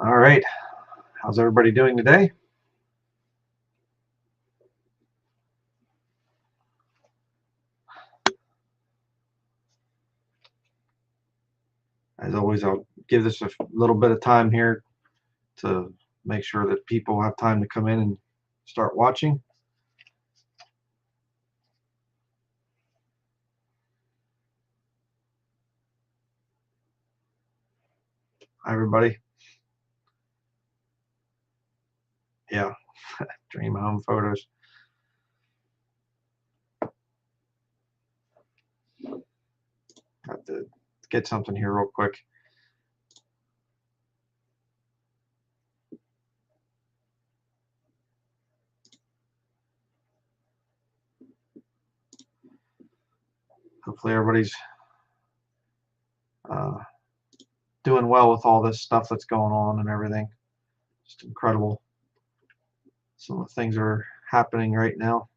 All right. How's everybody doing today? As always, I'll give this a little bit of time here to make sure that people have time to come in and start watching. Hi, everybody. Yeah, dream home photos. Have to get something here real quick. Hopefully, everybody's uh, doing well with all this stuff that's going on and everything. Just incredible. Some of the things are happening right now.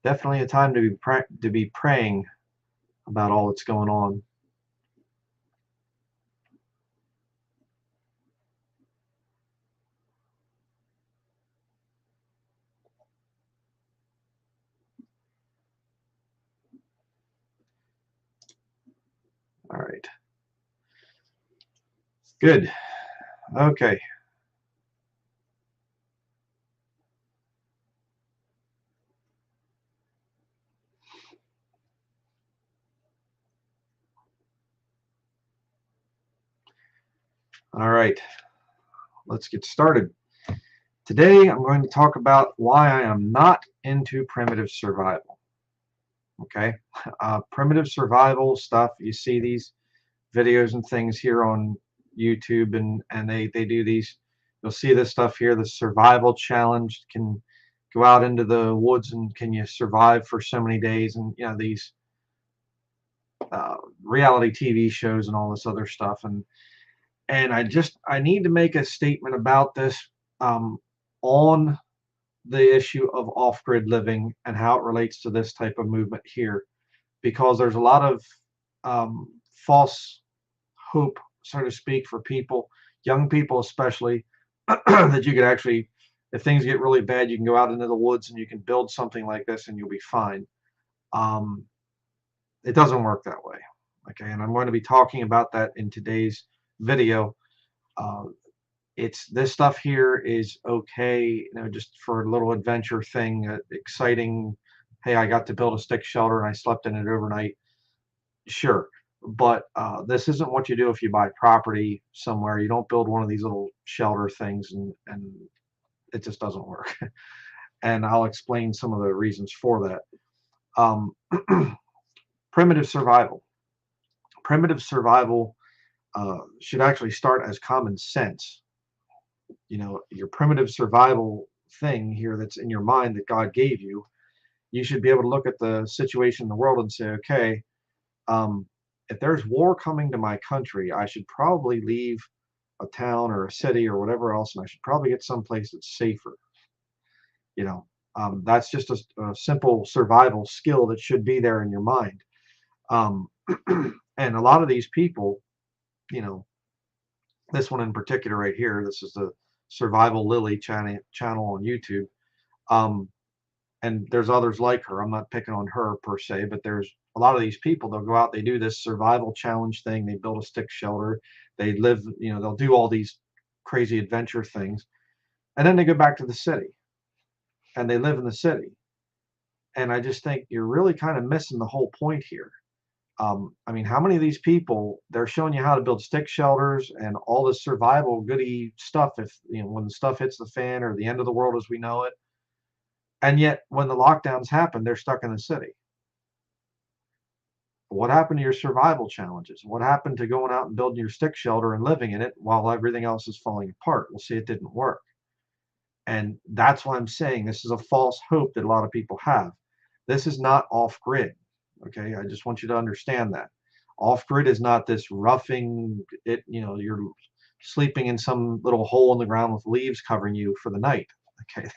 Definitely a time to be praying about all that's going on. All right. Good. Okay. All right. Let's get started. Today, I'm going to talk about why I am not into primitive survival. Okay. Primitive survival stuff, you see these videos and things here on YouTube, and they do these. You'll see this stuff here, the survival challenge. Can go out into the woods and can you survive for so many days, and these reality TV shows and all this other stuff. And I need to make a statement about this, on the issue of off-grid living and how it relates to this type of movement here, because there's a lot of false hope, so to speak, for people, young people especially, that you could actually, if things get really bad, you can go out into the woods and you can build something like this and you'll be fine. Um, it doesn't work that way. Okay, and I'm going to be talking about that in today's video. Uh, it's this stuff here is okay, just for a little adventure thing, exciting. Hey, I got to build a stick shelter and I slept in it overnight. Sure, but this isn't what you do if you buy property somewhere. You don't build one of these little shelter things, and it just doesn't work. And I'll explain some of the reasons for that. Um, primitive survival. Primitive survival should actually start as common sense. Your primitive survival thing here that's in your mind that God gave you, you should be able to look at the situation in the world and say, okay, um, if there's war coming to my country, I should probably leave a town or a city or whatever else, and I should probably get someplace that's safer. You know, that's just a simple survival skill that should be there in your mind. Um, and a lot of these people, you know, this one in particular right here, this is the Survival Lily channel on YouTube. Um, and there's others like her. I'm not picking on her per se, but there's a lot of these people. They'll go out, they do this survival challenge thing. They build a stick shelter. They live, they'll do all these crazy adventure things, and then they go back to the city and they live in the city. And I just think you're really kind of missing the whole point here. I mean, how many of these people, they're showing you how to build stick shelters and all this survival goody stuff, if when the stuff hits the fan or the end of the world as we know it, and yet when the lockdowns happen, they're stuck in the city. What happened to your survival challenges? What happened to going out and building your stick shelter and living in it while everything else is falling apart? Well, see, it didn't work. And that's why I'm saying this is a false hope that a lot of people have. This is not off grid. Okay. I just want you to understand that. Off grid is not this roughing it, you're sleeping in some little hole in the ground with leaves covering you for the night. Okay.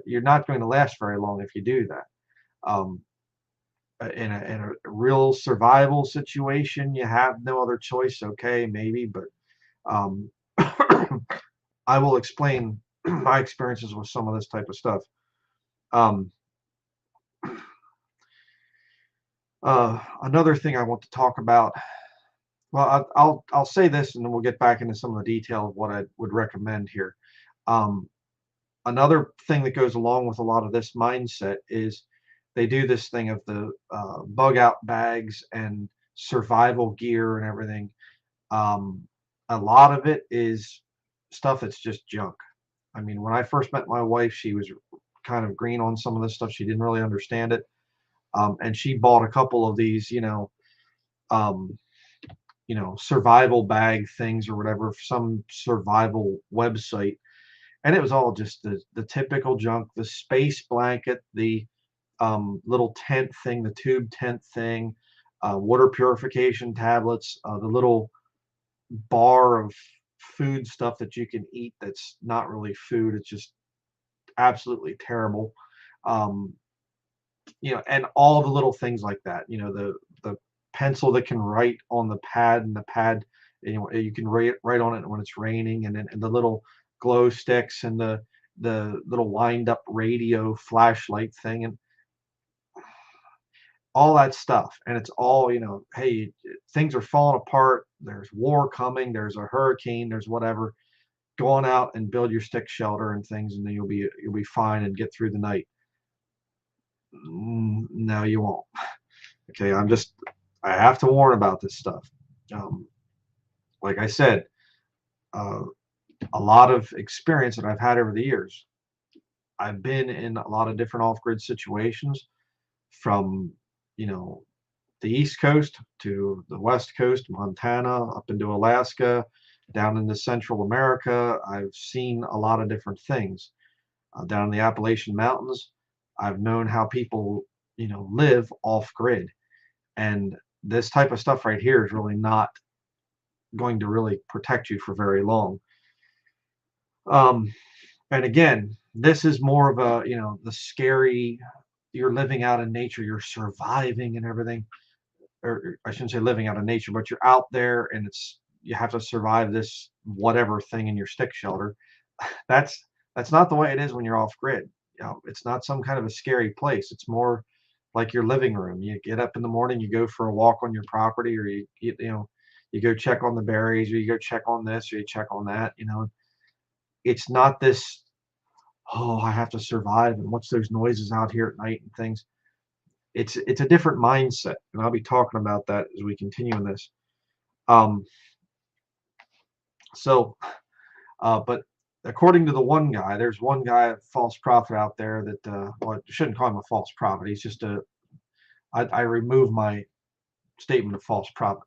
You're not going to last very long if you do that. Um, in a real survival situation, you have no other choice. Okay, maybe, but um, I will explain my experiences with some of this type of stuff. Um, Another thing I want to talk about. Well, I'll say this, and then we'll get back into some of the detail of what I would recommend here. Um, Another thing that goes along with a lot of this mindset is they do this thing of the bug out bags and survival gear and everything. Um, a lot of it is stuff that's just junk. I mean, when I first met my wife, she was kind of green on some of this stuff. She didn't really understand it. And she bought a couple of these, um, survival bag things or whatever, some survival website. And it was all just the typical junk, the space blanket, the little tent thing, the tube tent thing, water purification tablets, the little bar of food stuff that you can eat that's not really food. It's just absolutely terrible. Um, and all the little things like that. The pencil that can write on the pad, and the pad, you can write on it when it's raining, and then and the little glow sticks, and the little wind up radio flashlight thing, and all that stuff. And it's all, hey, things are falling apart. There's war coming. There's a hurricane. There's whatever. Go on out and build your stick shelter and things, and then you'll be fine and get through the night. No, you won't. Okay, I have to warn about this stuff. Um, like I said, uh, a lot of experience that I've had over the years. I've been in a lot of different off-grid situations, from, you know, the East Coast to the West Coast, Montana, up into Alaska, down into Central America. I've seen a lot of different things. Down in the Appalachian Mountains, I've known how people, live off grid. And this type of stuff right here is really not going to really protect you for very long. Um, and again, this is more of a, the scary, you're living out in nature, you're surviving and everything. Or I shouldn't say living out in nature, but you're out there and you have to survive this whatever thing in your stick shelter. That's that's not the way it is when you're off grid. It's not some kind of a scary place. It's more like your living room. You get up in the morning, you go for a walk on your property, or you go check on the berries, or you go check on this, or you check on that. It's not this, oh, I have to survive, and what's those noises out here at night and things. It's a different mindset, and I'll be talking about that as we continue in this. Um, so, but according to the one guy, there's one guy, a false prophet out there that, well, I shouldn't call him a false prophet. He's just I remove my statement of false prophet.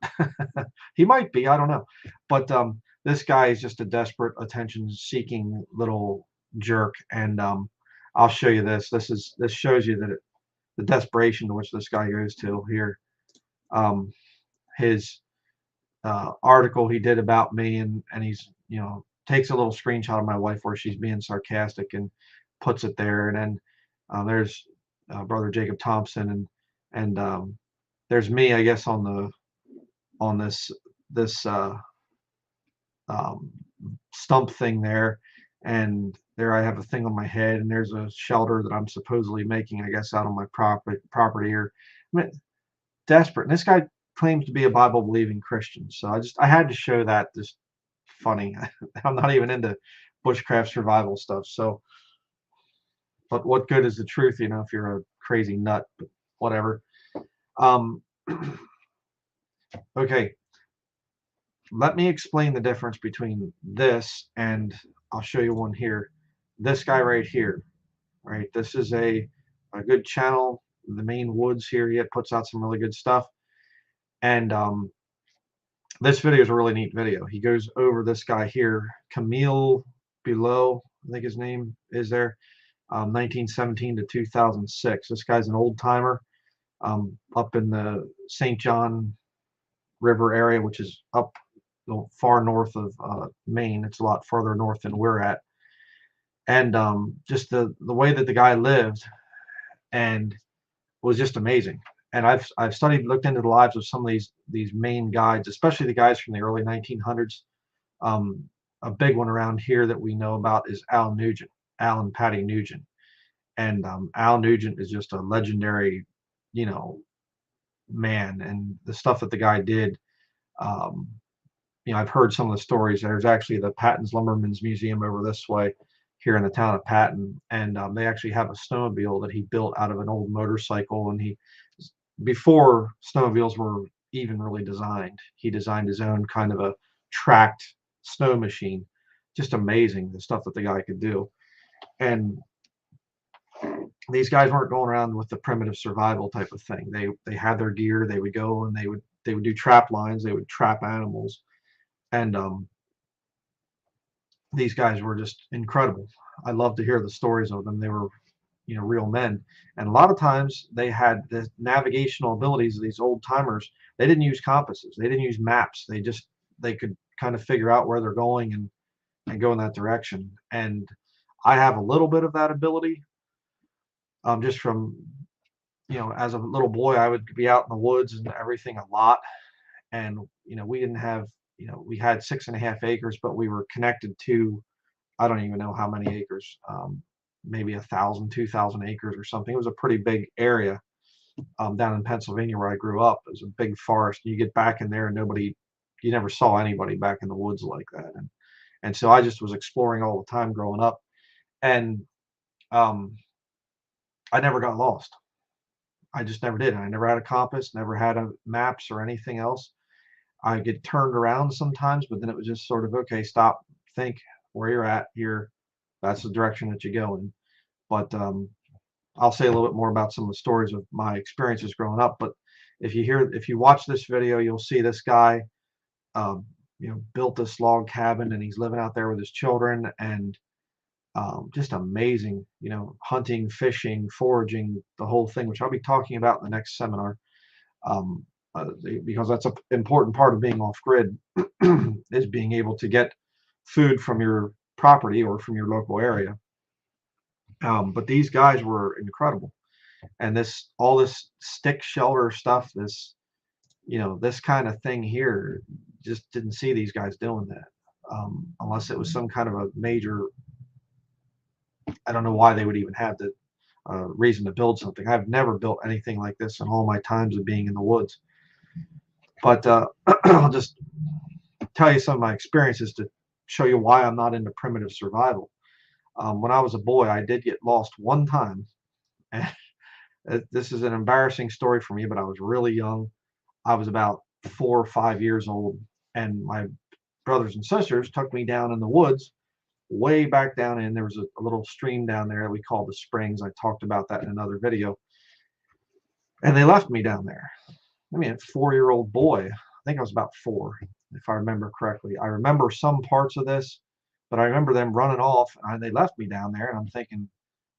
He might be, I don't know. But this guy is just a desperate, attention-seeking little jerk, and I'll show you this. This shows you that the desperation to which this guy goes to here. His article he did about me, and he's, takes a little screenshot of my wife where she's being sarcastic and puts it there, and then there's brother Jacob Thompson, and there's me, I guess, on this um, stump thing there, and there I have a thing on my head, and there's a shelter that I'm supposedly making, I guess, out on my property here. I mean, desperate. And this guy claims to be a Bible believing Christian, so I had to show that. Just funny. I'm not even into bushcraft survival stuff, so. But what good is the truth, if you're a crazy nut? But whatever. Um, okay, let me explain the difference between this, and I'll show you one here. This guy right here, right? This is a good channel. The Maine Woods here, he puts out some really good stuff. And this video is a really neat video. He goes over this guy here, Camille Below, I think his name is there, 1917 to 2006. This guy's an old timer up in the St. John River area, which is up far north of Maine. It's a lot further north than we're at. And just the way that the guy lived and was just amazing. and I've studied, looked into the lives of some of these main guides, especially the guys from the early 1900s. Um, a big one around here that we know about is Al Nugent, Alan Patty Nugent, and Al Nugent is just a legendary, you know, man, and the stuff that the guy did. Um, I've heard some of the stories. There's actually the Patton's Lumbermen's Museum over this way here in the town of Patton, and they actually have a snowmobile that he built out of an old motorcycle. And before snowmobiles were even really designed, he designed his own kind of a tracked snow machine. Just amazing the stuff that the guy could do. And these guys weren't going around with the primitive survival type of thing. They had their gear. They would go and they would do trap lines. They would trap animals, and these guys were just incredible. I love to hear the stories of them. They were, real men. And a lot of times they had the navigational abilities of these old timers. They didn't use compasses. They didn't use maps. They could kind of figure out where they're going and go in that direction. And I have a little bit of that ability, just from, as a little boy, I would be out in the woods and everything a lot. And, we didn't have, we had 6.5 acres, but we were connected to, I don't even know how many acres, maybe 1,000, 2,000 acres or something. It was a pretty big area, down in Pennsylvania where I grew up. It was a big forest. You get back in there and you never saw anybody back in the woods like that. And so I just was exploring all the time growing up. And um, I never got lost. I just never did. I never had a compass, never had maps or anything else. I get turned around sometimes, but then it was just sort of, okay, stop, think where you're at here. That's the direction that you go in. But I'll say a little bit more about some of the stories of my experiences growing up. But if you watch this video, you'll see this guy, built this log cabin, and he's living out there with his children, and just amazing, hunting, fishing, foraging, the whole thing, which I'll be talking about in the next seminar. Um, because that's an important part of being off grid is being able to get food from your property or from your local area. But these guys were incredible, and all this stick shelter stuff, this kind of thing here, just didn't see these guys doing that, unless it was some kind of a major. I don't know why they would even have the reason to build something. I've never built anything like this in all my times of being in the woods. But I'll just tell you some of my experiences to show you why I'm not into primitive survival. When I was a boy, I did get lost one time. And this is an embarrassing story for me, but I was really young. I was about 4 or 5 years old, and my brothers and sisters took me down in the woods, way back down in. There was a little stream down there that we called the Springs. I talked about that in another video. And they left me down there. I mean, a 4-year-old boy. I think I was about 4, if I remember correctly. I remember some parts of this, but I remember them running off, and they left me down there. And I'm thinking,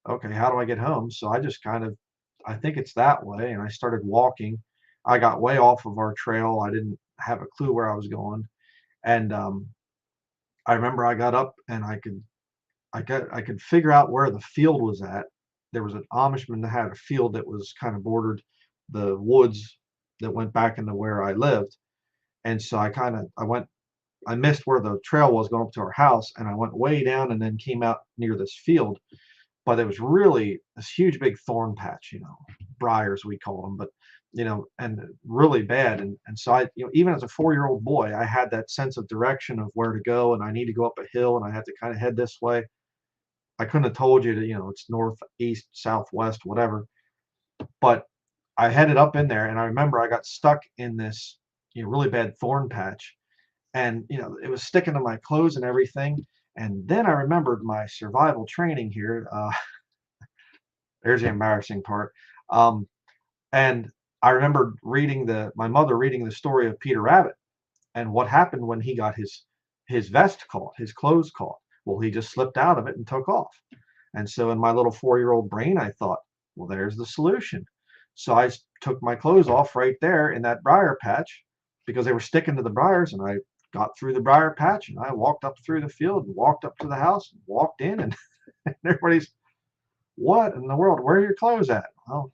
okay, how do I get home? So I just I think it's that way. And I started walking. I got way off of our trail. I didn't have a clue where I was going. And I remember I got up and I could figure out where the field was at. There was an Amishman that had a field that was kind of bordered the woods that went back into where I lived. And so I missed where the trail was going up to our house, and I went way down and then came out near this field. But it was really this huge big thorn patch, briars we call them, but and really bad. And so I, even as a 4-year-old boy, I had that sense of direction of where to go, and I need to go up a hill, and I had to kind of head this way. I couldn't have told you that, it's north, east, southwest, whatever. But I headed up in there, and I remember I got stuck in this, really bad thorn patch, and it was sticking to my clothes and everything. And then I remembered my survival training here. There's the embarrassing part. And I remembered my mother reading the story of Peter Rabbit, and what happened when he got his vest caught, his clothes caught. Well, he just slipped out of it and took off. And so in my little 4-year-old brain, I thought, well, there's the solution. So I took my clothes off right there in that briar patch, because they were sticking to the briars, and I got through the briar patch, and I walked up through the field and walked up to the house and walked in, and everybody's, what in the world? Where are your clothes at? Well,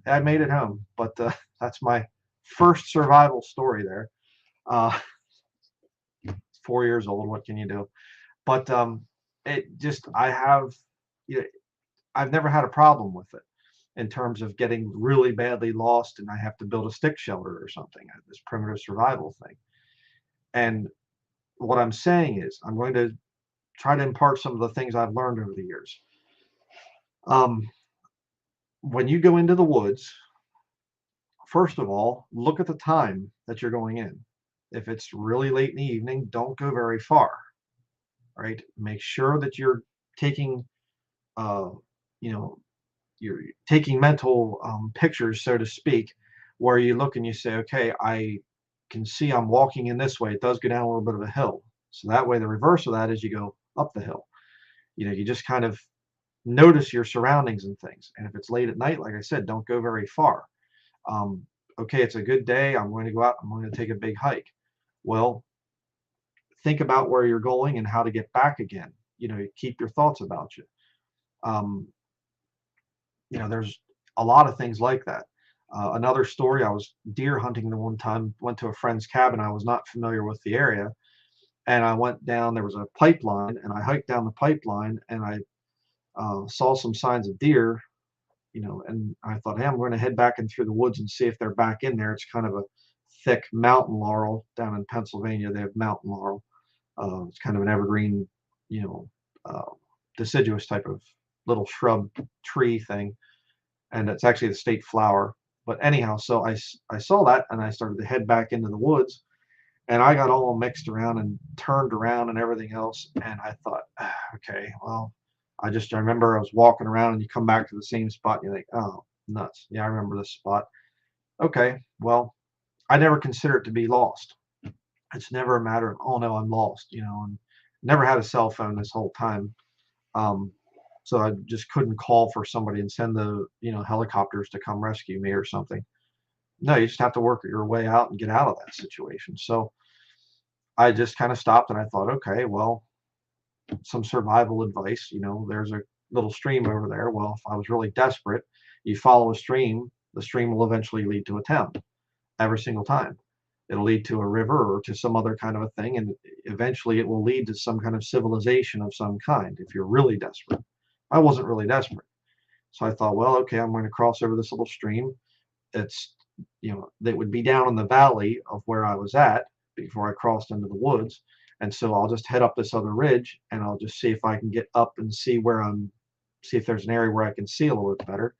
I made it home, but that's my first survival story there. Uh, 4 years old. What can you do? But it just I have, you know, I've never had a problem with it in terms of getting really badly lost and I have to build a stick shelter or something. This primitive survival thing. And what I'm saying is, I'm going to try to impart some of the things I've learned over the years. Um, when you go into the woods, first of all, look at the time that you're going in. If it's really late in the evening, don't go very far, right? Make sure that you're taking, uh, you know, you're taking mental pictures, so to speak, where you look and you say, okay, I can see I'm walking in this way. It does go down a little bit of a hill. So that way, the reverse of that is you go up the hill. You just kind of notice your surroundings and things. And if it's late at night, like I said, don't go very far. Um, okay, it's a good day. I'm going to go out. I'm going to take a big hike. Well, think about where you're going and how to get back again. Keep your thoughts about you. Um, there's a lot of things like that. Another story, I was deer hunting the one time, went to a friend's cabin. I was not familiar with the area. And I went down, there was a pipeline, and I hiked down the pipeline and I saw some signs of deer, and I thought, hey, I'm going to head back in through the woods and see if they're back in there. It's kind of a thick mountain laurel down in Pennsylvania. They have mountain laurel. It's kind of an evergreen, you know, uh, deciduous type of little shrub tree thing. And it's actually the state flower. But anyhow, so I saw that and I started to head back into the woods and I got all mixed around and turned around and everything else. And I thought, okay, well, I remember I was walking around and you come back to the same spot and you think, oh, nuts. Yeah, I remember this spot. Okay, well, I never consider it to be lost. It's never a matter of, oh no, I'm lost, and never had a cell phone this whole time. Um, so I just couldn't call for somebody and send the, helicopters to come rescue me or something. No, you just have to work your way out and get out of that situation. So I just kind of stopped and I thought, okay, well, some survival advice. There's a little stream over there. Well, if I was really desperate, you follow a stream, the stream will eventually lead to a town every single time. It'll lead to a river or to some other kind of a thing, and eventually it will lead to some kind of civilization of some kind if you're really desperate. I wasn't really desperate. So I thought, well, okay, I'm going to cross over this little stream. It's, that would be down in the valley of where I was at before I crossed into the woods. And so I'll just head up this other ridge and I'll just see if I can get up and see see if there's an area where I can see a little bit better.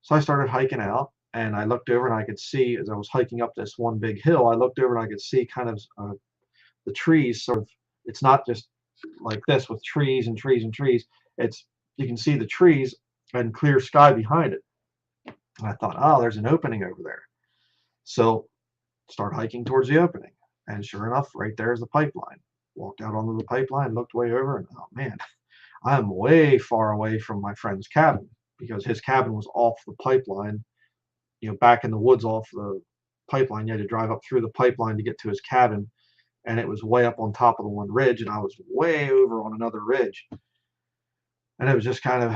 So I started hiking out and I looked over and I could see as I was hiking up this one big hill, I looked over and I could see kind of the trees sort of, it's not just like this with trees and trees and trees. You can see the trees and clear sky behind it. And I thought, oh, there's an opening over there. So start hiking towards the opening. And sure enough, right there's the pipeline. Walked out onto the pipeline, looked way over, and oh man, I'm way far away from my friend's cabin because his cabin was off the pipeline, back in the woods off the pipeline. You had to drive up through the pipeline to get to his cabin. And it was way up on top of the one ridge, and I was way over on another ridge. And it was just kind of,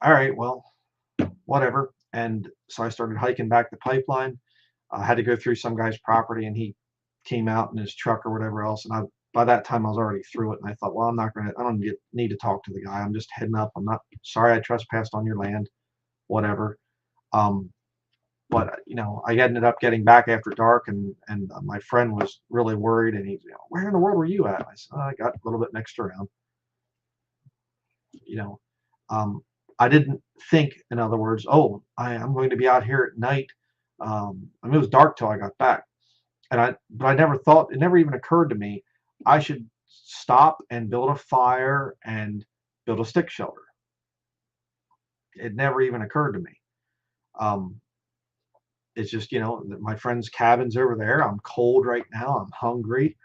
all right, well, whatever. And so I started hiking back the pipeline. I had to go through some guy's property, and he came out in his truck or whatever else. And by that time I was already through it. And I thought, well, I don't need to talk to the guy. I'm just heading up. I'm not sorry I trespassed on your land, whatever. But I ended up getting back after dark, and my friend was really worried, and he's, where in the world were you at? I said, oh, I got a little bit mixed around. You know, I didn't think, in other words, oh, I'm going to be out here at night. I mean, it was dark till I got back, but I never thought, it never even occurred to me, I should stop and build a fire and build a stick shelter. It never even occurred to me. Um, it's just, my friend's cabin's over there. I'm cold right now. I'm hungry.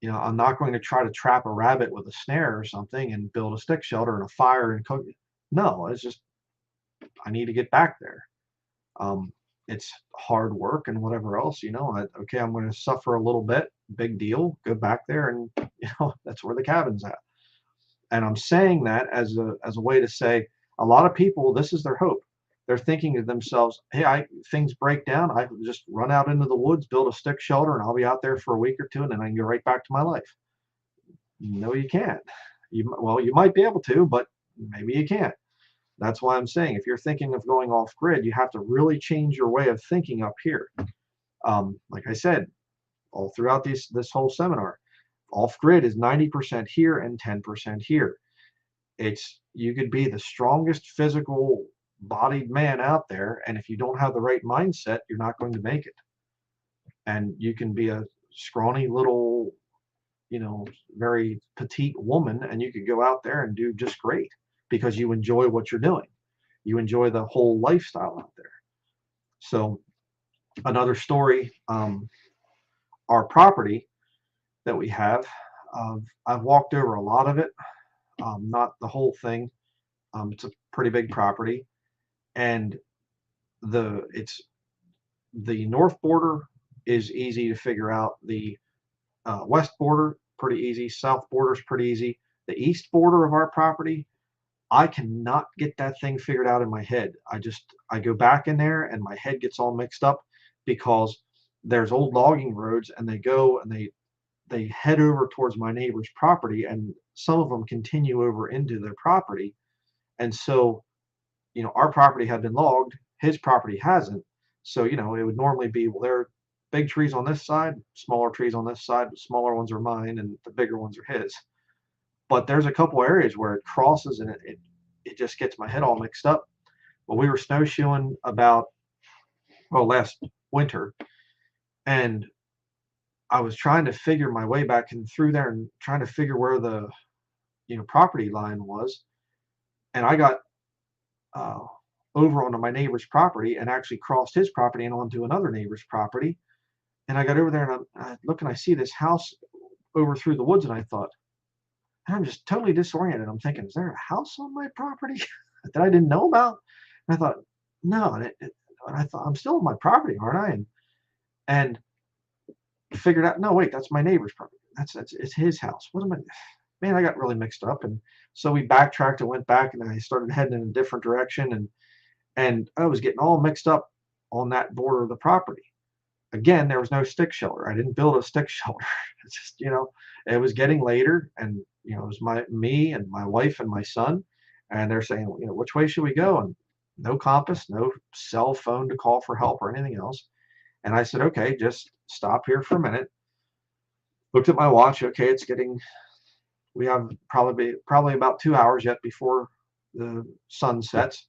I'm not going to try to trap a rabbit with a snare or something and build a stick shelter and a fire and cook. No, it's just, I need to get back there. It's hard work and whatever else, okay, I'm going to suffer a little bit, big deal, go back there. And, that's where the cabin's at. And I'm saying that as a way to say, a lot of people, this is their hope. they're thinking to themselves, hey, things break down, I can just run out into the woods, build a stick shelter, and I'll be out there for a week or two, and then I can go right back to my life. No, you can't. Well, you might be able to, but maybe you can't. That's why I'm saying, if you're thinking of going off grid, you have to really change your way of thinking up here. Like I said, all throughout this whole seminar, off grid is 90% here and 10% here. You could be the strongest physical bodied man out there, and if you don't have the right mindset, you're not going to make it. And you can be a scrawny little, very petite woman, and you could go out there and do just great because you enjoy what you're doing. You enjoy the whole lifestyle out there. So another story, our property that we have, I've walked over a lot of it, not the whole thing. It's a pretty big property, and the north border is easy to figure out. The west border, pretty easy. South border is pretty easy. The east border of our property, I cannot get that thing figured out in my head. I go back in there and my head gets all mixed up because there's old logging roads, and they go and they head over towards my neighbor's property, and some of them continue over into their property. And so, our property had been logged, his property hasn't. So, it would normally be, well, there are big trees on this side, smaller trees on this side, the smaller ones are mine and the bigger ones are his. But there's a couple areas where it crosses, and it just gets my head all mixed up. Well, we were snowshoeing last winter, and I was trying to figure my way back in through there and trying to figure where the property line was, and I got over onto my neighbor's property and actually crossed his property and onto another neighbor's property. And I got over there, and I look, and I see this house over through the woods, and I thought, I'm just totally disoriented. I'm thinking, is there a house on my property that I didn't know about? And I thought, no. And I thought, I'm still on my property, aren't I? And figured out, no, wait, that's my neighbor's property. It's his house. What am I? Man, I got really mixed up. And so we backtracked and went back, and I started heading in a different direction, and I was getting all mixed up on that border of the property. Again, there was no stick shelter. I didn't build a stick shelter. It's just, it was getting later, and it was me and my wife and my son, and they're saying, which way should we go? And no compass, no cell phone to call for help or anything else. And I said, okay, just stop here for a minute. Looked at my watch. Okay, we have probably about 2 hours yet before the sun sets.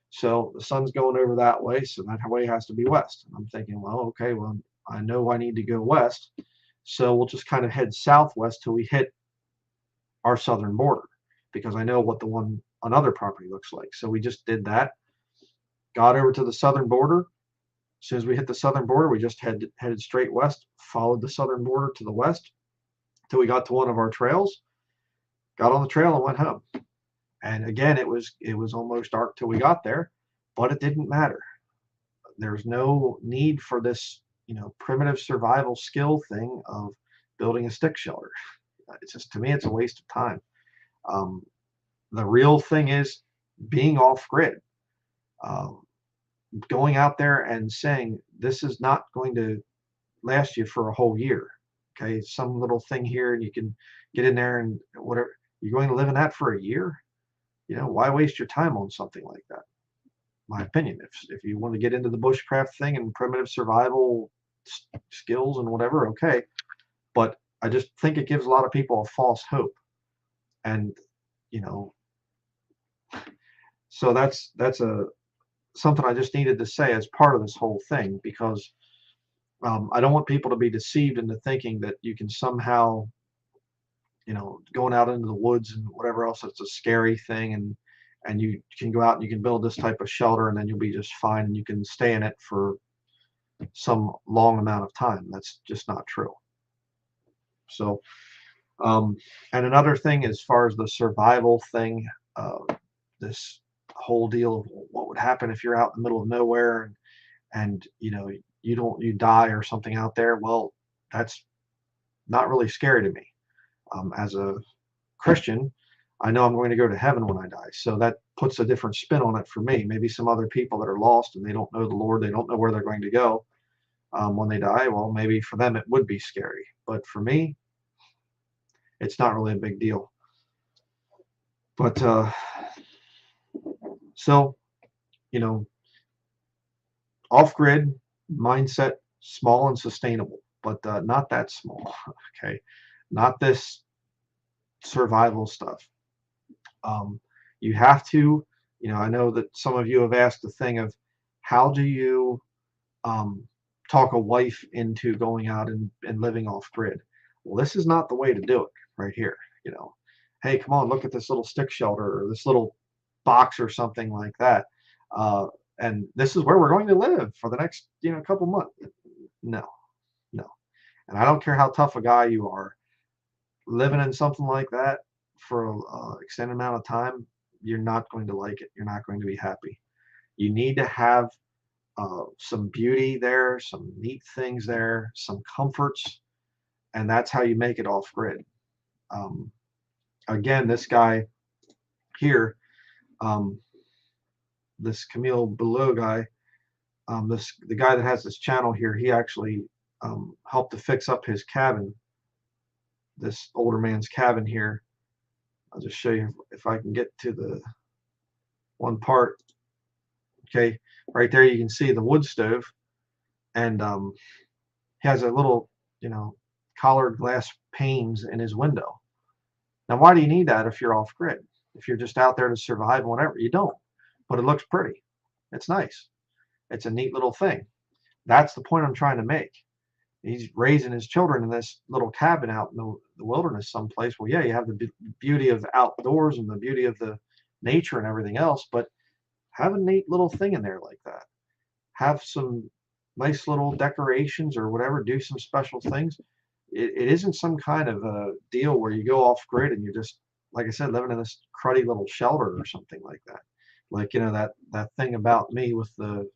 So the sun's going over that way, so that way has to be west. And I'm thinking, well, okay, well, I know I need to go west, so we'll just kind of head southwest till we hit our southern border, because I know what the one on other property looks like. So we just did that, got over to the southern border. As soon as we hit the southern border, we just headed straight west, followed the southern border to the west till we got to one of our trails, got on the trail and went home. And again, it was almost dark till we got there, but it didn't matter. There's no need for this, primitive survival skill thing of building a stick shelter. It's just, to me, it's a waste of time. The real thing is being off grid, going out there and saying, this is not going to last you for a whole year. Okay, some little thing here, and you can get in there and whatever. You're going to live in that for a year? Why waste your time on something like that? My opinion. If you want to get into the bushcraft thing and primitive survival skills and whatever, okay. But I just think it gives a lot of people a false hope. And, so that's something I just needed to say as part of this whole thing, because I don't want people to be deceived into thinking that you can somehow, going out into the woods and whatever else, it's a scary thing, and you can go out and you can build this type of shelter, and then you'll be just fine, and you can stay in it for some long amount of time. That's just not true. So, and another thing, as far as the survival thing, this whole deal of what would happen if you're out in the middle of nowhere and you die or something out there. Well, that's not really scary to me. As a Christian, I know I'm going to go to heaven when I die, so puts a different spin on it for me. Maybe some other people that are lost and they don't know the Lord, they don't know where they're going to go when they die. Well, maybe for them it would be scary, but for me, it's not really a big deal. But so, you know, off-grid mindset, small and sustainable, but not that small. Okay, not this survival stuff. You have to, I know that some of you have asked the thing of how do you talk a wife into going out and living off grid. Well, this is not the way to do it right here. Hey, come on, look at this little stick shelter or this little box or something like that. And this is where we're going to live for the next, couple months. No, no. And I don't care how tough a guy you are, living in something like that for an extended amount of time, you're not going to like it. You're not going to be happy. You need to have some beauty there, some neat things there, some comforts, and that's how you make it off grid. Again, this guy here, this Camille Below guy, the guy that has this channel here, he actually helped to fix up his cabin, this older man's cabin here. I'll just show you if I can get to the one part. Okay, right there you can see the wood stove, and he has a little, collared glass panes in his window. Now, why do you need that if you're off grid? If you're just out there to survive and whatever, you don't. But it looks pretty. It's nice. It's a neat little thing. That's the point I'm trying to make. He's raising his children in this little cabin out in the wilderness someplace. Well, yeah, you have the beauty of the outdoors and the beauty of the nature and everything else, but have a neat little thing in there like that. Have some nice little decorations or whatever. Do some special things. It isn't some kind of a deal where you go off grid and you're just, like I said, living in this cruddy little shelter or something like that. Like, that thing about me with the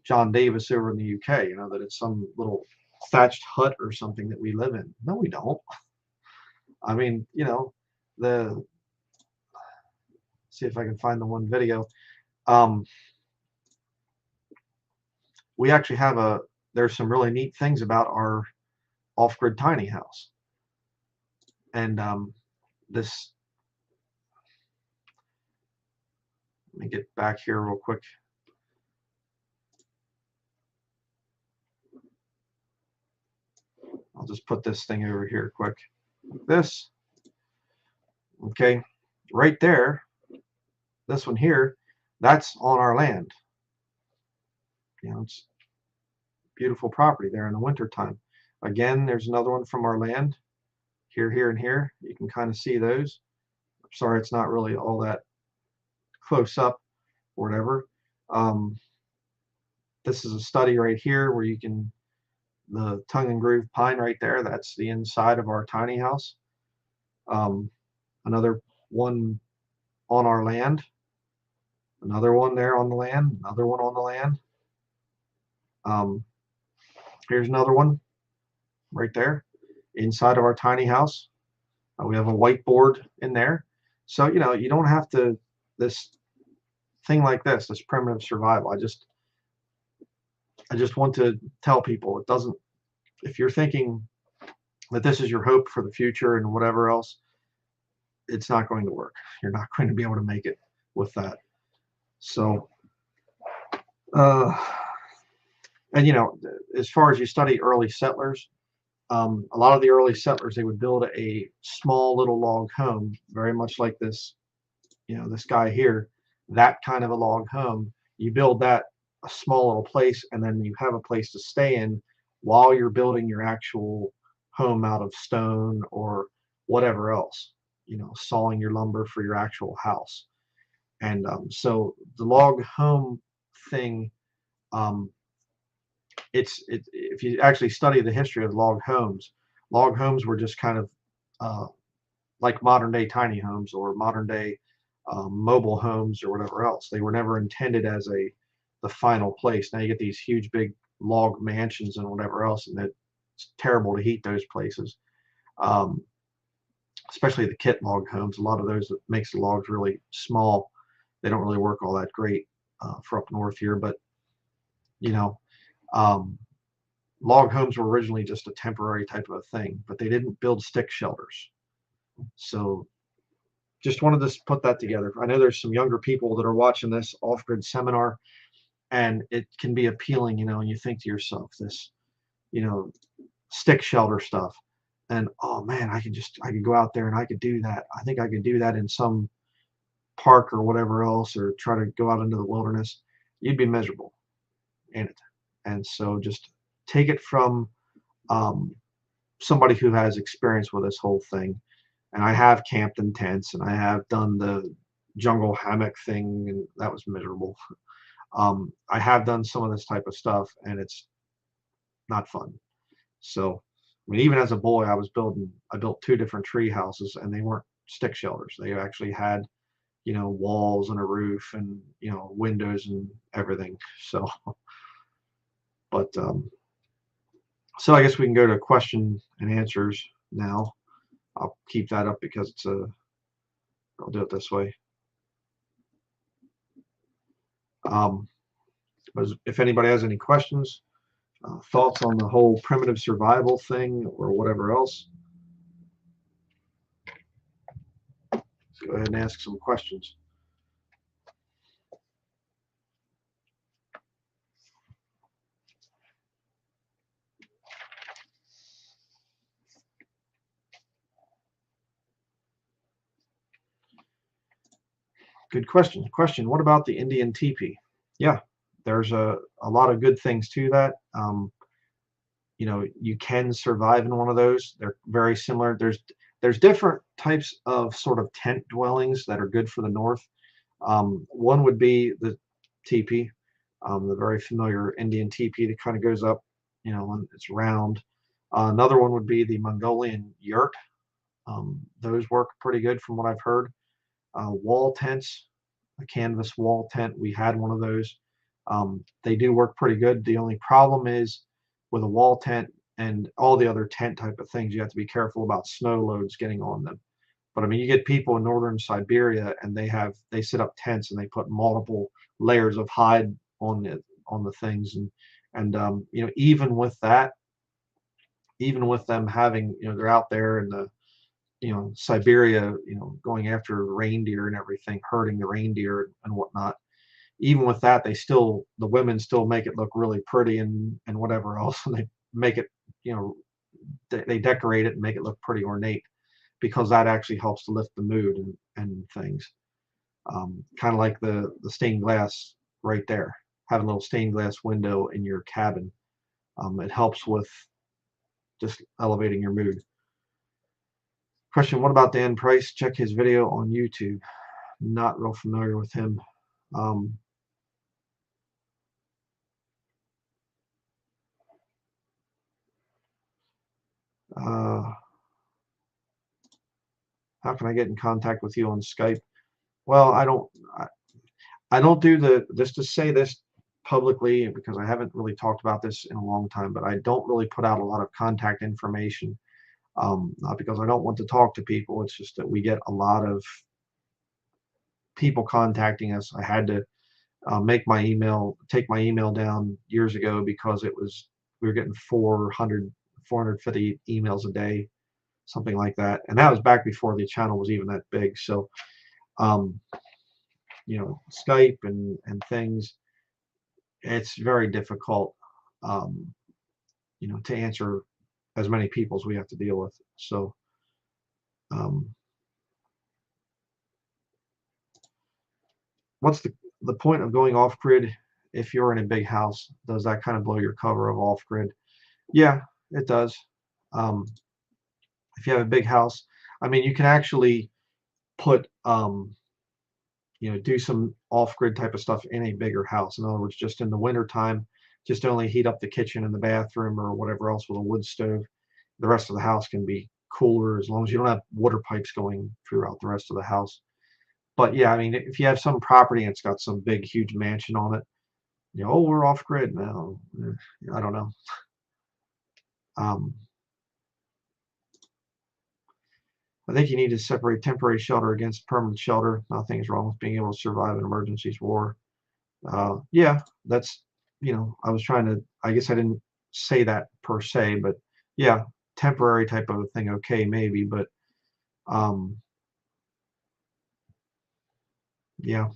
John Davis over in the UK, that it's some little thatched hut or something that we live in. No, we don't. I mean, see if I can find the one video. We actually have there's some really neat things about our off-grid tiny house. And this, let me get back here real quick. I'll just put this thing over here quick. Like this. Okay, right there, this one here, that's on our land. It's beautiful property there in the wintertime. Again, there's another one from our land. Here, here, and here. You can kind of see those. I'm sorry, it's not really all that close up or whatever. This is a study right here where you can, the tongue and groove pine right there, that's the inside of our tiny house. Another one on our land, another one there on the land, another one on the land. Here's another one right there inside of our tiny house. We have a whiteboard in there. So, you don't have to, this thing like this primitive survival. I just want to tell people, it doesn't, if you're thinking that this is your hope for the future and whatever else, it's not going to work. You're not going to be able to make it with that. So, and as far as you study early settlers, a lot of the early settlers, they would build a small little log home, very much like this, this guy here, that kind of a log home. You build that, a small little place, and then you have a place to stay in while you're building your actual home out of stone or whatever else, sawing your lumber for your actual house. And so the log home thing, if you actually study the history of log homes were just kind of like modern day tiny homes or modern day mobile homes or whatever else. They were never intended as the final place. Now you get these huge big log mansions and whatever else, and it's terrible to heat those places. especially the kit log homes. A lot of those that makes the logs really small. They don't really work all that great for up north here, but you know, um, log homes were originally just a temporary type of a thing, but they didn't build stick shelters. So just wanted to put that together. I know there's some younger people that are watching this off-grid seminar, and it can be appealing, and you think to yourself, this, you know, stick shelter stuff, and oh man, I could go out there and I could do that. I think I could do that in some park or whatever else, or try to go out into the wilderness. You'd be miserable in it. And so just take it from um, somebody who has experience with this whole thing. And I have camped in tents, and I have done the jungle hammock thing, and that was miserable. I have done some of this type of stuff, and it's not fun. So, I mean, even as a boy, I built two different tree houses, and they weren't stick shelters. They actually had, walls and a roof and, windows and everything. So, but, so I guess we can go to question and answers now. I'll keep that up because I'll do it this way. But if anybody has any questions, thoughts on the whole primitive survival thing or whatever else, let's go ahead and ask some questions. Good question. What about the Indian teepee? Yeah, there's a lot of good things to that. You can survive in one of those. They're very similar. There's different types of sort of tent dwellings that are good for the north. One would be the teepee, the very familiar Indian teepee that kind of goes up, and it's round. Another one would be the Mongolian yurt. Those work pretty good from what I've heard. Wall tents, a canvas wall tent, we had one of those. They do work pretty good. The only problem is with a wall tent and all the other tent type of things, you have to be careful about snow loads getting on them. But I mean, you get people in northern Siberia, and they set up tents, and they put multiple layers of hide on the things, and even with them having, they're out there in the, Siberia, going after reindeer and everything, herding the reindeer and whatnot. Even with that, the women still make it look really pretty and whatever else, and they make it, they decorate it and make it look pretty ornate, because that actually helps to lift the mood and things. Kind of like the stained glass right there, having a little stained glass window in your cabin. It helps with just elevating your mood. Question, what about Dan Price? Check his video on YouTube. Not real familiar with him. Um, how can I get in contact with you on Skype? Well, I don't do just to say this publicly, because I haven't really talked about this in a long time, but I don't really put out a lot of contact information. Not because I don't want to talk to people. It's just that we get a lot of people contacting us. I had to take my email down years ago, because we were getting 450 emails a day, something like that. And that was back before the channel was even that big. So, um, Skype and things, it's very difficult, um, to answer as many people as we have to deal with. So, um, what's the point of going off grid if you're in a big house? Does that kind of blow your cover of off grid? Yeah, it does. Um, if you have a big house, I mean, you can actually put, do some off grid type of stuff in a bigger house. In other words, just in the winter time, just only heat up the kitchen and the bathroom or whatever else with a wood stove. The rest of the house can be cooler, as long as you don't have water pipes going throughout the rest of the house. But yeah, I mean, if you have some property and it's got some big, huge mansion on it, oh, we're off grid now. I don't know. Um, I think you need to separate temporary shelter against permanent shelter. Nothing is wrong with being able to survive an emergency's war. Yeah, that's, I was trying to, I guess I didn't say that per se, but yeah, temporary type of a thing, okay, maybe, but um, yeah.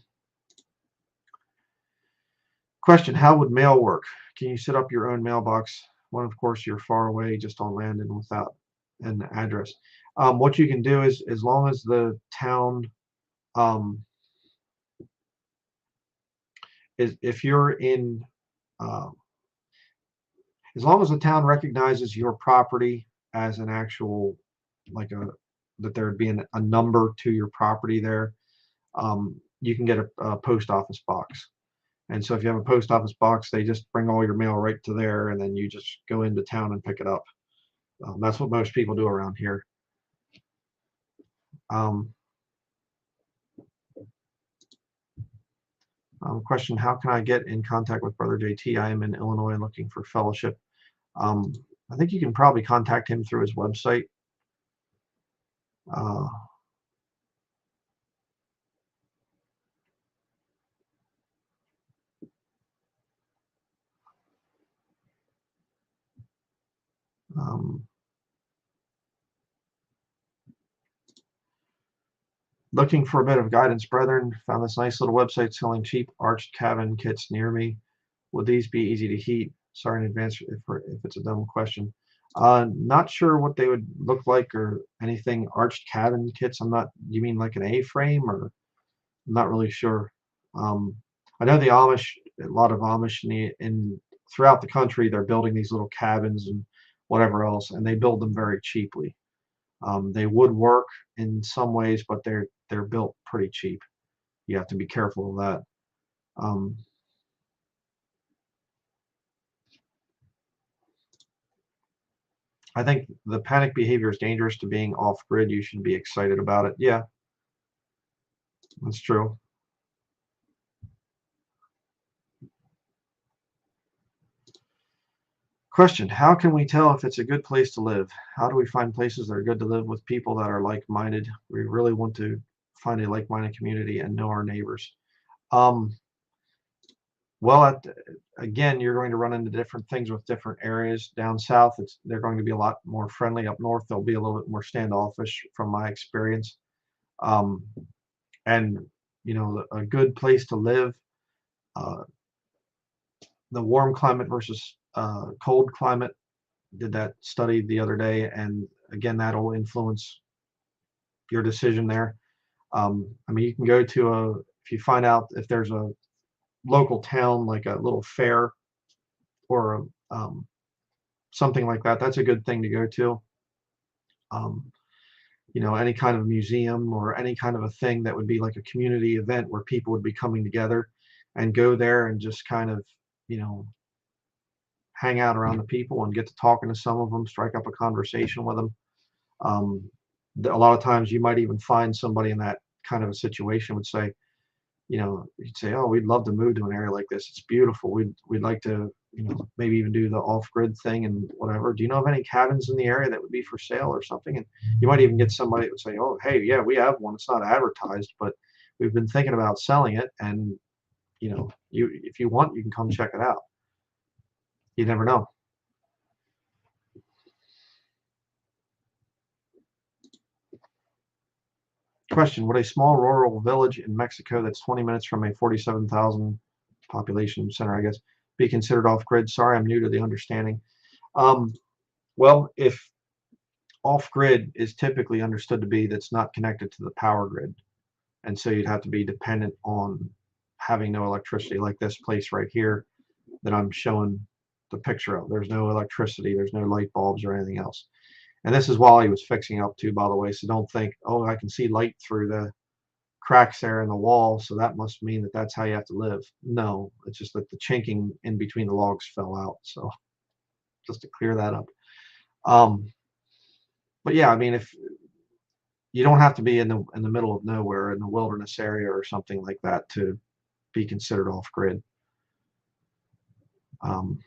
Question, how would mail work? Can you set up your own mailbox? One, of course, you're far away just on land and without an address. What you can do is, as long as the town, um, is if you're in, uh, as long as the town recognizes your property as an actual, like that there'd be a number to your property there, you can get a post office box. And so if you have a post office box, they just bring all your mail right to there, and then you just go into town and pick it up. That's what most people do around here. Um, Question, how can I get in contact with Brother JT? I am in Illinois looking for fellowship. Um, I think you can probably contact him through his website. Uh, um, Looking for a bit of guidance, brethren. Found this nice little website selling cheap arched cabin kits near me. Would these be easy to heat? Sorry in advance if it's a dumb question. Not sure what they would look like or anything. Arched cabin kits. I'm not. You mean like an A-frame, or I'm not really sure. Um, I know the Amish. A lot of Amish in throughout the country, they're building these little cabins and whatever else, and they build them very cheaply. They would work in some ways, but they're built pretty cheap. You have to be careful of that. Um, I think the panic behavior is dangerous to being off grid. You should be excited about it. Yeah, that's true. Question, how can we tell if it's a good place to live? How do we find places that are good to live with people that are like-minded? We really want to find a like-minded community and know our neighbors. Um, well, again, you're going to run into different things with different areas. Down south, they're going to be a lot more friendly. Up north, they'll be a little bit more standoffish from my experience. Um, and a good place to live, uh, the warm climate versus cold climate. Did that study the other day, and again, that'll influence your decision there. I mean, you can go to if you find out if there's a local town, like a little fair or something like that, that's a good thing to go to. Um, any kind of museum or any kind of a thing that would be like a community event where people would be coming together, and go there and just kind of, you know, hang out around the people and get to talking to some of them, strike up a conversation with them. Um, a lot of times you might even find somebody in that kind of a situation would say, you'd say, "Oh, we'd love to move to an area like this. It's beautiful. We'd like to, maybe even do the off-grid thing and whatever. Do you know of any cabins in the area that would be for sale or something?" And you might even get somebody that would say, "Oh, hey, yeah, we have one. It's not advertised, but we've been thinking about selling it, and if you want, you can come check it out." You never know. Question, would a small rural village in Mexico that's 20 minutes from a 47,000 population center, I guess, be considered off-grid? Sorry, I'm new to the understanding. Um, well, if off-grid is typically understood to be that's not connected to the power grid, and so you'd have to be dependent on having no electricity, like this place right here that I'm showing the picture of. There's no electricity, there's no light bulbs or anything else. And this is while he was fixing up too, by the way, so don't think, oh, I can see light through the cracks there in the wall, so that must mean that that's how you have to live. No, it's just that the chinking in between the logs fell out. So just to clear that up. Um, but yeah, I mean, if you don't have to be in the middle of nowhere in the wilderness area or something like that to be considered off grid. Um,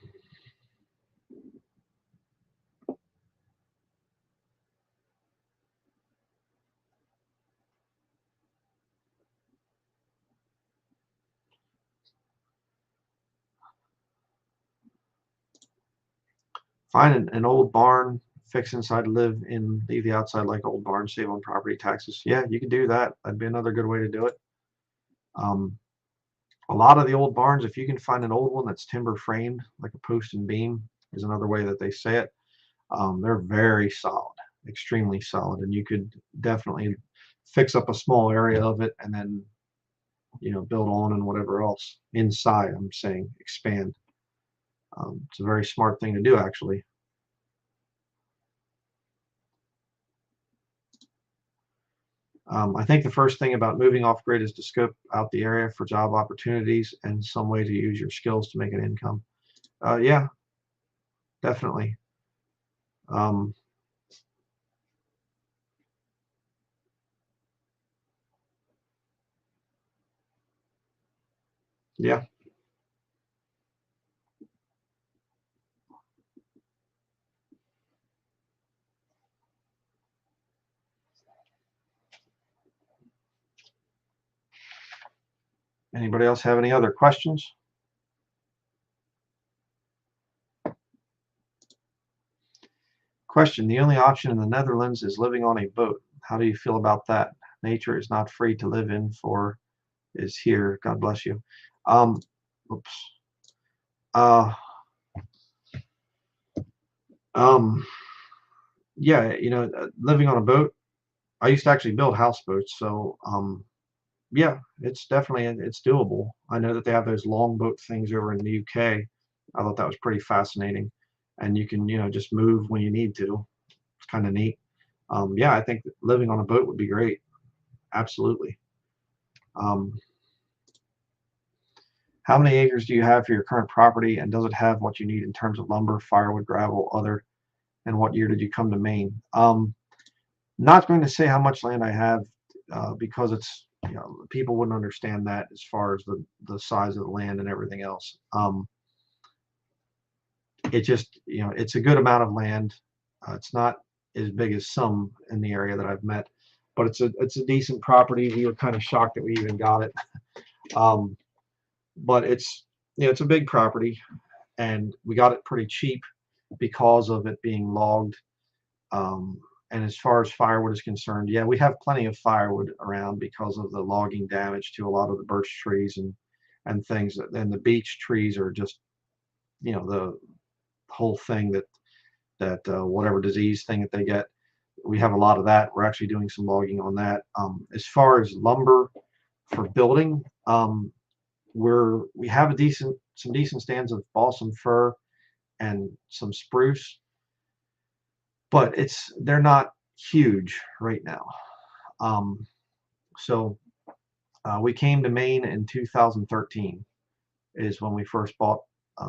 Find an old barn, fix inside, live in, leave the outside like old barn, save on property taxes. Yeah, you can do that. That'd be another good way to do it. Um, a lot of the old barns, if you can find an old one that's timber framed, like a post and beam, is another way that they say it. They're very solid, extremely solid, and you could definitely fix up a small area of it and then build on and whatever else inside. I'm saying expand. It's a very smart thing to do, actually. I think the first thing about moving off grid is to scope out the area for job opportunities and some way to use your skills to make an income. Yeah, definitely. Um, yeah. Anybody else have any other questions? Question: the only option in the Netherlands is living on a boat. How do you feel about that? Nature is not free to live in for is here. God bless you. Um, oops. Uh, um, yeah, living on a boat. I used to actually build houseboats, so yeah, it's definitely it's doable. I know that they have those longboat things over in the UK. I thought that was pretty fascinating, and you can just move when you need to. It's kind of neat. Yeah, I think that living on a boat would be great. Absolutely. Um, how many acres do you have for your current property, and does it have what you need in terms of lumber, firewood, gravel, other? And what year did you come to Maine? Not going to say how much land I have because it's people wouldn't understand that as far as the size of the land and everything else. It just it's a good amount of land. It's not as big as some in the area that I've met, but it's a decent property. We were kind of shocked that we even got it. Um, but it's a big property, and we got it pretty cheap because of it being logged. Um, and as far as firewood is concerned, yeah, we have plenty of firewood around because of the logging damage to a lot of the birch trees and things. And the beech trees are just the whole thing that whatever disease thing that they get. We have a lot of that. We're actually doing some logging on that. As far as lumber for building, we have some decent stands of balsam fir and some spruce, but they're not huge right now. Um, so we came to Maine in 2013 is when we first bought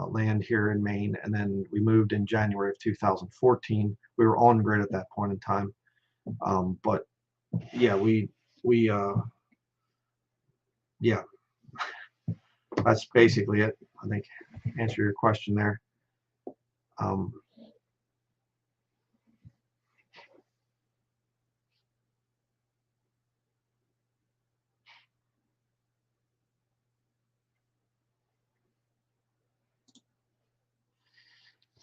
land here in Maine, and then we moved in January of 2014. We were on grid at that point in time, but yeah, we yeah, that's basically it. I think answer your question there. Um,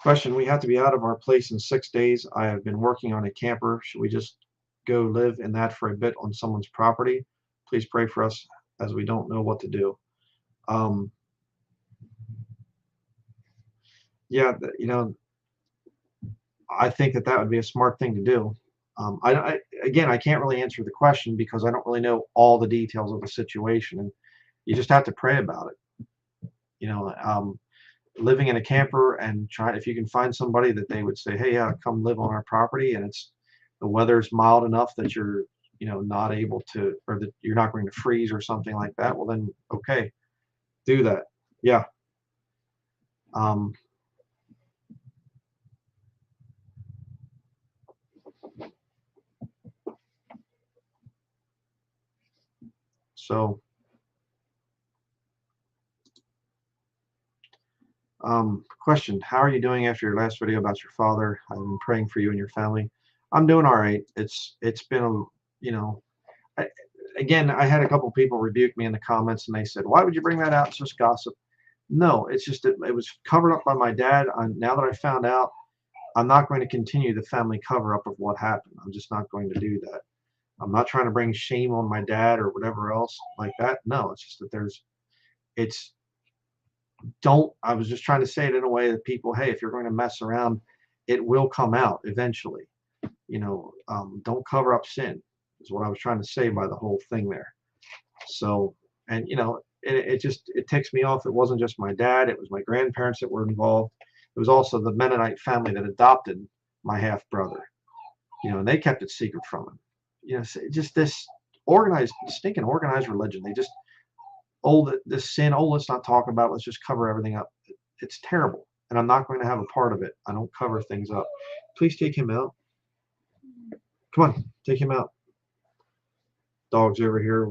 Question: we have to be out of our place in 6 days. I have been working on a camper. Should we just go live in that for a bit on someone's property? Please pray for us as we don't know what to do. Um, yeah, I think that would be a smart thing to do. Again, I can't really answer the question because I don't really know all the details of the situation, and you just have to pray about it. You know, living in a camper and try if you can find somebody that they would say, hey, yeah, come live on our property, and the weather's mild enough that you're not able to, or that you're not going to freeze or something like that. Well, then okay, do that. Yeah. Um, so question: how are you doing after your last video about your father? I've been praying for you and your family. I'm doing all right. It's been a you know I, again, I had a couple people rebuke me in the comments, and they said, why would you bring that out? It's just gossip. No, it's just that it was covered up by my dad. Now that I found out, I'm not going to continue the family cover up of what happened. I'm just not going to do that. I'm not trying to bring shame on my dad or whatever else like that. No, it's just that it's, I was just trying to say it in a way that people, hey, if you're going to mess around, it will come out eventually. Don't cover up sin, is what I was trying to say by the whole thing there. So, and it ticks me off. It wasn't just my dad, it was my grandparents that were involved. It was also the Mennonite family that adopted my half brother, and they kept it secret from him. Just this stinking organized religion. They just, this sin, let's not talk about it, let's just cover everything up. It's terrible, and I'm not going to have a part of it. I don't cover things up. Please take him out. Come on, take him out. Dog's over here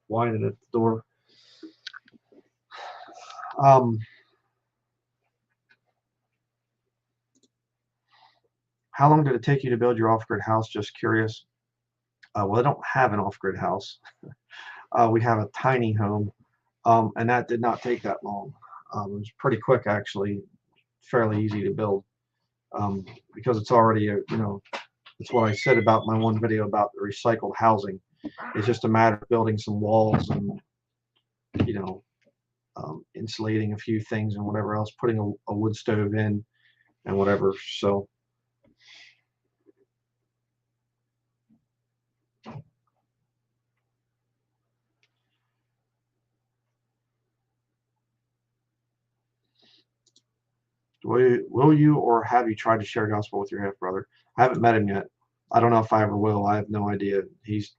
whining at the door. How long did it take you to build your off-grid house? Just curious. Well, I don't have an off-grid house. We have a tiny home, and that did not take that long. It was pretty quick, actually, fairly easy to build, because it's already it's what I said about my one video about the recycled housing. It's just a matter of building some walls and insulating a few things and whatever else, putting a wood stove in and whatever. So will you or have you tried to share gospel with your half brother? I haven't met him yet. I don't know if I ever will. I have no idea. He's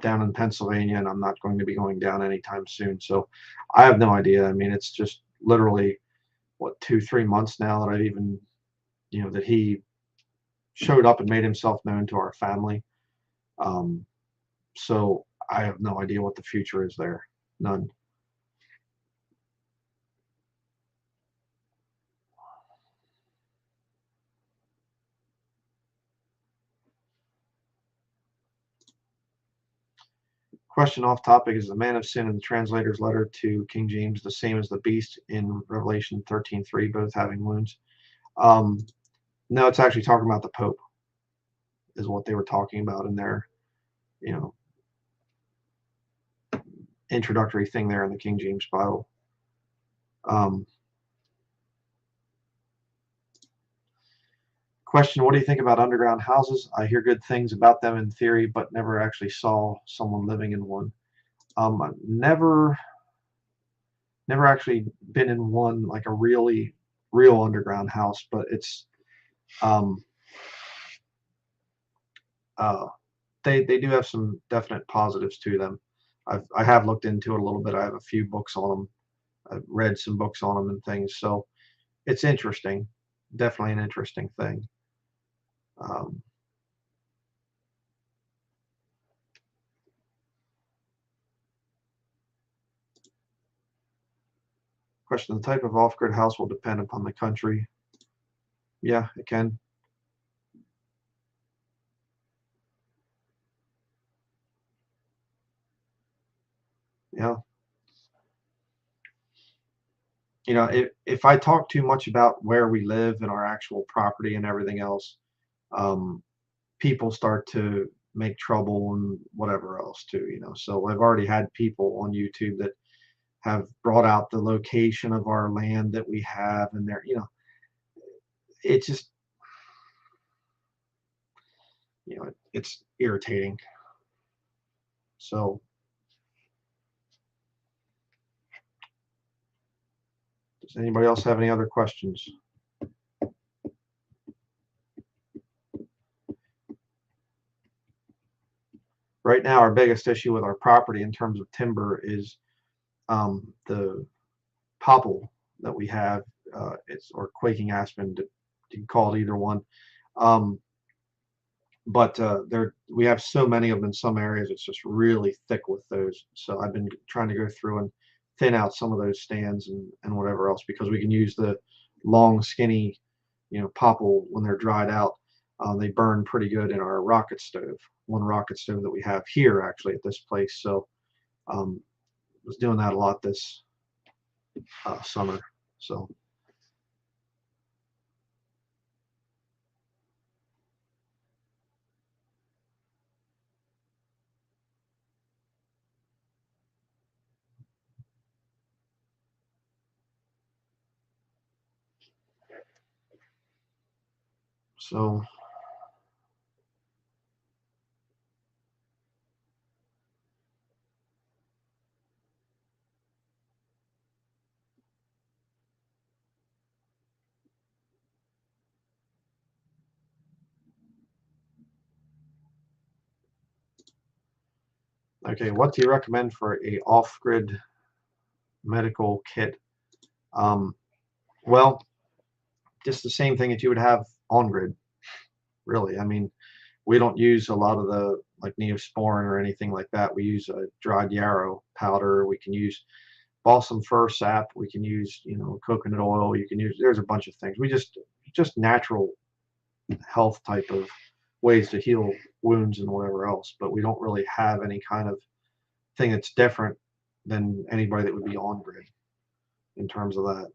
down in Pennsylvania, and I'm not going to be going down anytime soon. So I have no idea. I mean, it's just literally, what, 2-3 months now that I've even, that he showed up and made himself known to our family. So I have no idea what the future is there. None. Question off topic: is the man of sin in the translator's letter to King James the same as the beast in Revelation 13:3, both having wounds? No, it's actually talking about the Pope, is what they were talking about in their, introductory thing there in the King James Bible. Question: what do you think about underground houses? I hear good things about them in theory, but never actually saw someone living in one. I've never actually been in one, like a really real underground house, but it's they do have some definite positives to them. I have looked into it a little bit. I have a few books on them. I've read some books on them and things, so it's interesting. Definitely an interesting thing. Question: the type of off-grid house will depend upon the country. Yeah, it can. Yeah. If I talk too much about where we live and our actual property and everything else, people start to make trouble and whatever else too, So I've already had people on YouTube that have brought out the location of our land that we have, and they're, it's just, it's irritating. So does anybody else have any other questions? Right now, our biggest issue with our property in terms of timber is the popple that we have. Or quaking aspen, you can call it either one. But we have so many of them in some areas. It's just really thick with those. So I've been trying to go through and thin out some of those stands and whatever else, because we can use the long, skinny, popple when they're dried out. They burn pretty good in our rocket stove. One rocket stove that we have here, actually, at this place. So was doing that a lot this summer. So So okay, what do you recommend for a off-grid medical kit? Um, well, just the same thing that you would have on-grid, really. I mean, we don't use a lot of the like Neosporin or anything like that. We use a dried yarrow powder. We can use balsam fir sap. We can use, coconut oil. You can use, there's a bunch of things. We just natural health type of ways to heal wounds and whatever else, but we don't really have any kind of thing that's different than anybody that would be on grid in terms of that.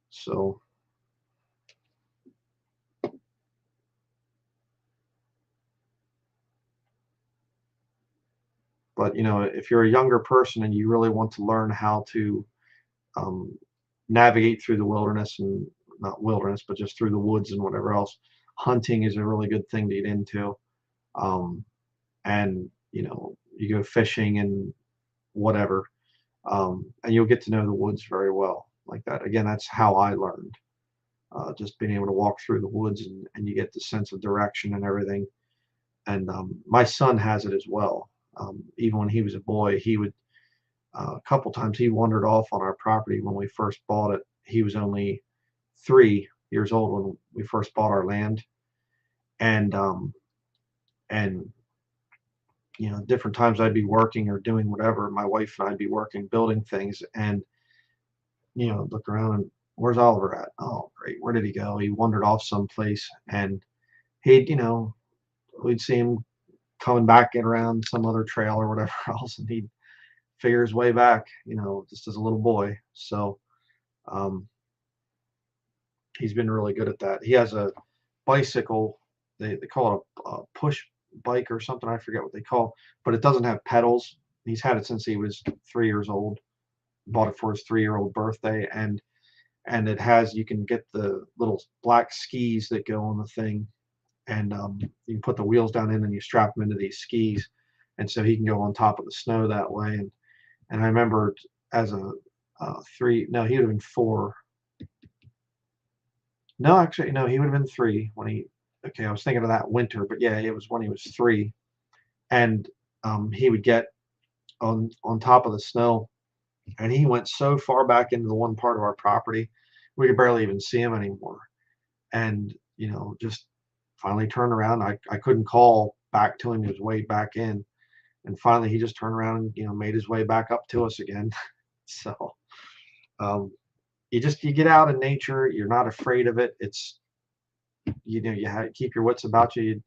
So, but if you're a younger person and you really want to learn how to um, navigate through the wilderness, and not wilderness, but just through the woods and whatever else, hunting is a really good thing to get into. Um, and you go fishing and whatever, and you'll get to know the woods very well like that. Again, that's how I learned, just being able to walk through the woods, and you get the sense of direction and everything. And my son has it as well. Even when he was a boy, he would, a couple times he wandered off on our property when we first bought it. He was only 3 years old when we first bought our land, and and different times I'd be working or doing whatever. My wife and I'd be working, building things, and look around and where's Oliver at? Oh, great, where did he go? He wandered off someplace, and he'd, we'd see him coming back in around some other trail or whatever else, and he'd figure his way back, just as a little boy. So um, he's been really good at that. He has a bicycle. They call it a push bike or something. I forget what they call, but it doesn't have pedals. He's had it since he was 3 years old. Bought it for his 3-year-old birthday, and it has, you can get the little black skis that go on the thing, and you can put the wheels down in and you strap them into these skis, and so he can go on top of the snow that way. And I remember as a three, no, he would have been 4. No, actually, no, he would have been 3 when he. Okay, I was thinking of that winter, but yeah, it was when he was 3, and he would get on top of the snow, and he went so far back into the one part of our property, we could barely even see him anymore. And just finally turned around. I couldn't call back to him; he was way back in, and finally he just turned around and made his way back up to us again. So um, you get out in nature. You're not afraid of it. It's keep your wits about you.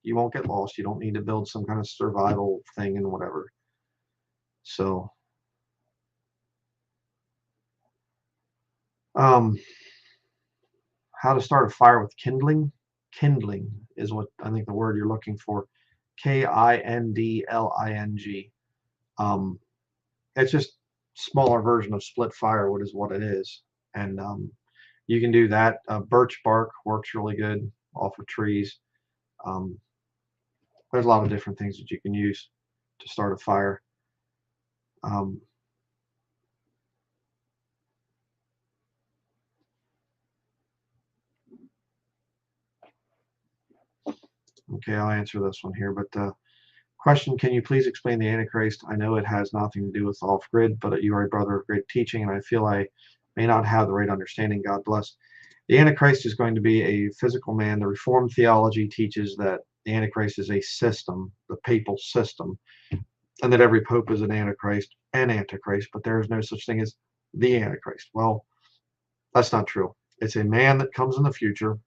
You won't get lost. You don't need to build some kind of survival thing and whatever. So um, how to start a fire with kindling. Kindling is what I think the word you're looking for. Kindling. It's just smaller version of split firewood is what it is, and you can do that. Birch bark works really good off of trees. Um, there's a lot of different things that you can use to start a fire. Um, okay, I'll answer this one here, but question, can you please explain the Antichrist? I know it has nothing to do with off-grid, but you are a brother of great teaching, and I feel I may not have the right understanding. God bless. The Antichrist is going to be a physical man. The Reformed theology teaches that the Antichrist is a system, the papal system, and that every pope is an Antichrist and Antichrist, but there is no such thing as the Antichrist. Well, that's not true. It's a man that comes in the future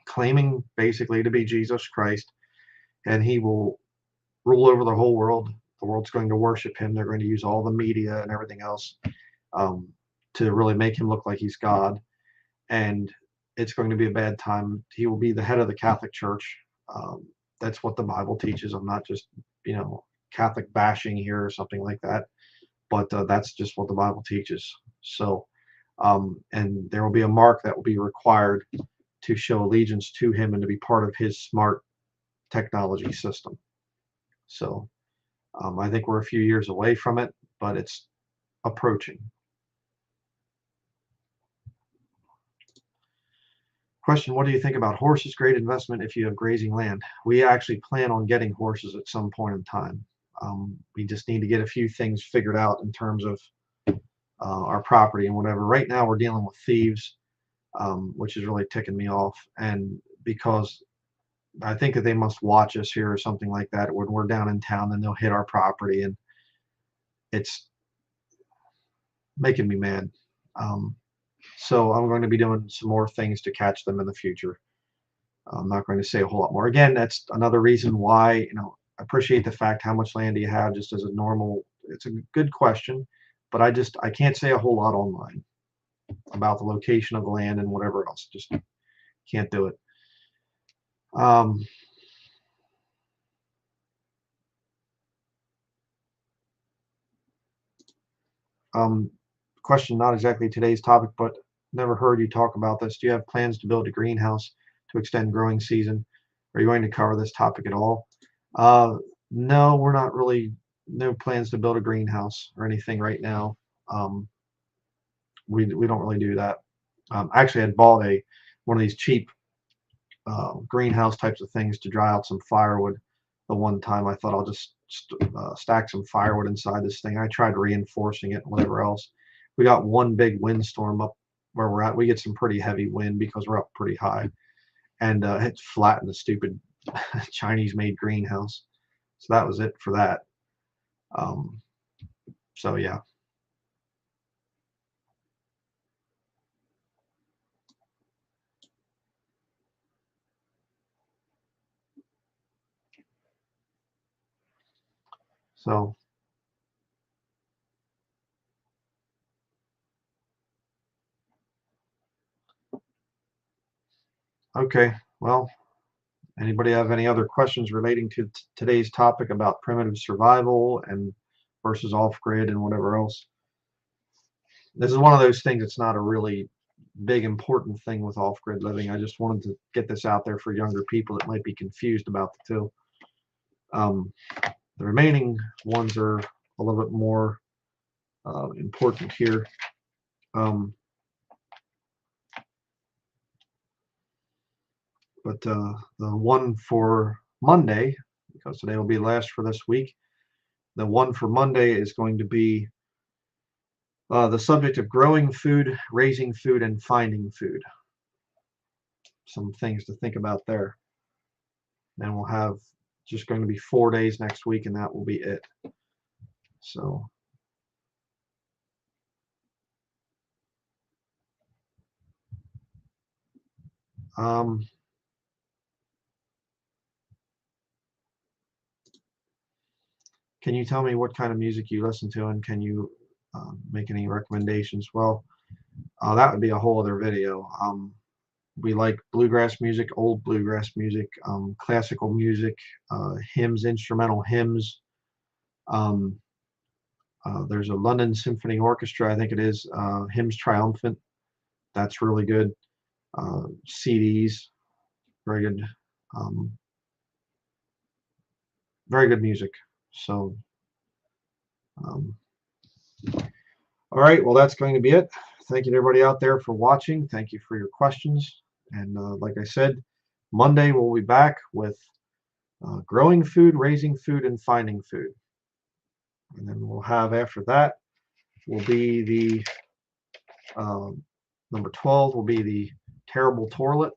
claiming basically to be Jesus Christ, and he will rule over the whole world. The world's going to worship him. They're going to use all the media and everything else um, to really make him look like he's God. And it's going to be a bad time. He will be the head of the Catholic Church. That's what the Bible teaches. I'm not just, Catholic bashing here or something like that, but that's just what the Bible teaches. So and there will be a mark that will be required to show allegiance to him and to be part of his smart technology system. So I think we're a few years away from it, but it's approaching. Question, what do you think about horses? Great investment if you have grazing land. We actually plan on getting horses at some point in time. We just need to get a few things figured out in terms of our property and whatever. Right now we're dealing with thieves, which is really ticking me off. And because I think that they must watch us here or something like that. When we're down in town, then they'll hit our property, and it's making me mad. So I'm going to be doing some more things to catch them in the future. I'm not going to say a whole lot more. Again, that's another reason why, I appreciate the fact how much land do you have just as a normal, it's a good question, but I can't say a whole lot online about the location of the land and whatever else. Just can't do it. Question, not exactly today's topic, but never heard you talk about this. Do you have plans to build a greenhouse to extend growing season? Are you going to cover this topic at all? No, we're not really, no plans to build a greenhouse or anything right now. We don't really do that. Actually, I bought one of these cheap greenhouse types of things to dry out some firewood. The one time I thought I'll just stack some firewood inside this thing. I tried reinforcing it and whatever else. We got one big windstorm up where we're at. We get some pretty heavy wind because we're up pretty high, and it flattened the stupid Chinese-made greenhouse. So that was it for that. So yeah. So okay, well, anybody have any other questions relating to today's topic about primitive survival and versus off-grid and whatever else? This is one of those things that's not a really big important thing with off-grid living. I just wanted to get this out there for younger people that might be confused about the two. The remaining ones are a little bit more important here. But the one for Monday, because today will be last for this week, the one for Monday is going to be the subject of growing food, raising food, and finding food. Some things to think about there. And we'll have just going to be 4 days next week, and that will be it. So can you tell me what kind of music you listen to, and can you make any recommendations? Well, that would be a whole other video. We like bluegrass music, old bluegrass music, classical music, hymns, instrumental hymns. There's a London Symphony Orchestra, I think it is, Hymns Triumphant. That's really good. CDs, very good. Very good music. So, all right, well, that's going to be it. Thank you to everybody out there for watching. Thank you for your questions. And like I said, Monday we'll be back with growing food, raising food, and finding food. And then we'll have after that will be the number 12 will be the terrible toilet.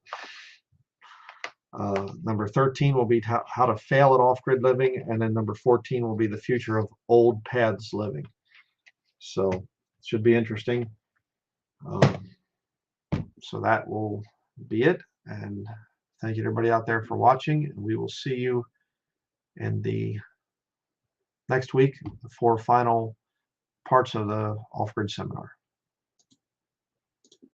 Number 13 will be how to fail at off-grid living, and then number 14 will be the future of old paths living. So it should be interesting. So that will be it, and thank you to everybody out there for watching, and we will see you in the next week, the 4 final parts of the off-grid seminar.